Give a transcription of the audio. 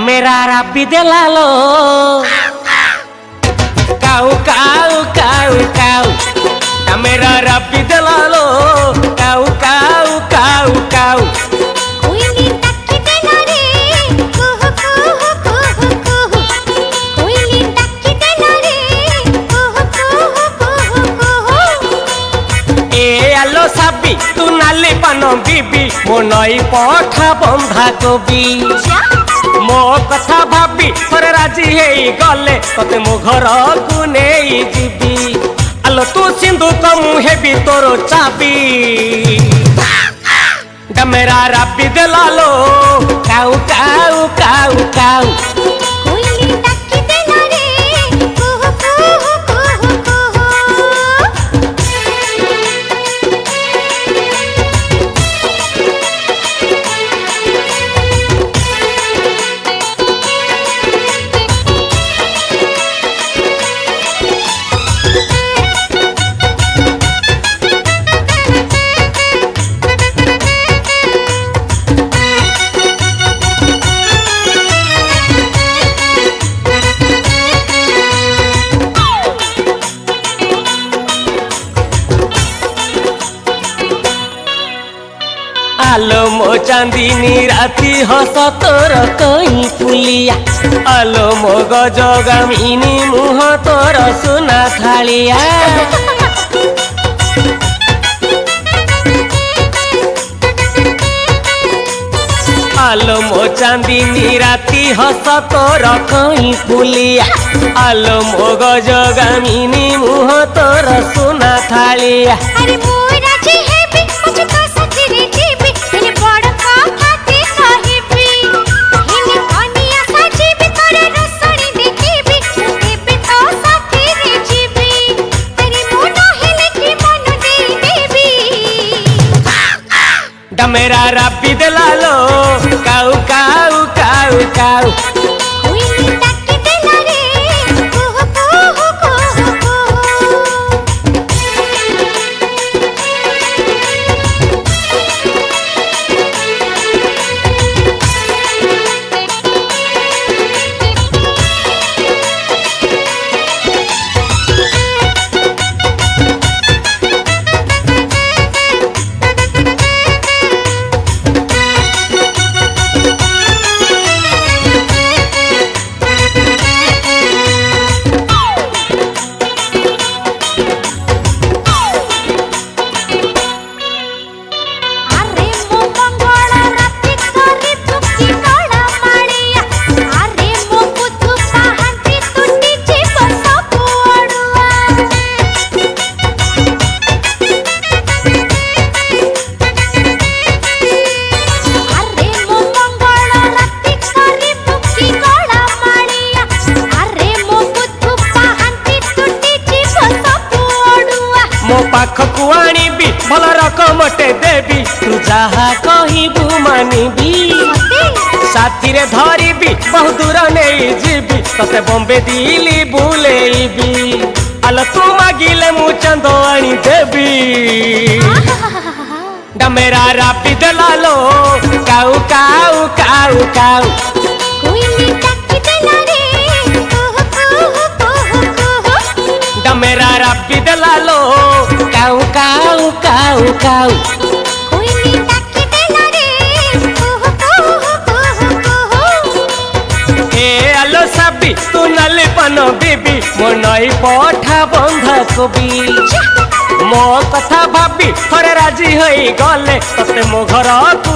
मेरा राबी देलालो काऊ काऊ काऊ काऊ मेरा राबी देलालो काऊ काऊ काऊ काऊ कोयली टक्की देला रे कुहू कुहू कुहू कुहू कोयली टक्की देला रे कुहू कुहू कुहू कुहू ए आलो साबी तू नाली पान बीबी मो नई पठा बंधा कबी मो कथा भाबी थरे राजी हेई गले तते मो घर को नेई जीबी आलो तू सिंधु कमु हेबी तोरो चाबी मेरा राबी देलालो काऊ काऊ काऊ काऊ कोयली टक्की देला रे कुहू कुहू कुहू कुहू आलो मो चांदीनी राती हस तोर कहीं फुलिया आलो मो गजगामिनी मुह तोर सुना थालिया आलो मो चांदीनी राती हस तोर कहीं फुलिया आलो मो गजगामिनी मुह तोर सुना थालिया अरे मोरा जी है भी मुझे तो सचरे जीबी तेरे बड़ कथा ते कहिबी हिने कनिया सजीबी तोरे रसणी देखिबी एबे तो साथी रे जीबी अरे मोनो हेले की मन दे देबी मेरा राबी देलालो काऊ काऊ काऊ काऊ कोयली टक्की देला रे कुहू कुहू कुहू कुहू अरे मो मंगल राती करी दुखी कड़ा माड़िया अरे मो बुद्धू पाहंती टूटी जीव सब अड़ुआ अरे मो मंगल राती करी दुखी कड़ा माड़िया अरे मो बुद्धू पाहंती टूटी जीव सब अड़ुआ मो पाखकु आनिबी भल रकमटे देबी तू जहा कहिबू मानिबी साथी रे धरिबी बहु दूर नहीं जीबी तते बॉम्बे दिल्ली बुलेबी आलो तू मागिले मु चंदो आनी देबी मेरा राबी देलालो काऊ काऊ काऊ काऊ कोयली टक्की देला रे कुहू कुहू कुहू कुहू मेरा राबी देलालो काऊ काऊ काऊ काऊ कोयली टक्की देला रे कुहू कुहू कुहू कुहू ए आलो साबी तू नाली पान बीबी मो नई पठा बंधा कबी मो कथा भाबी थरे राजी होई गले तते मो घर को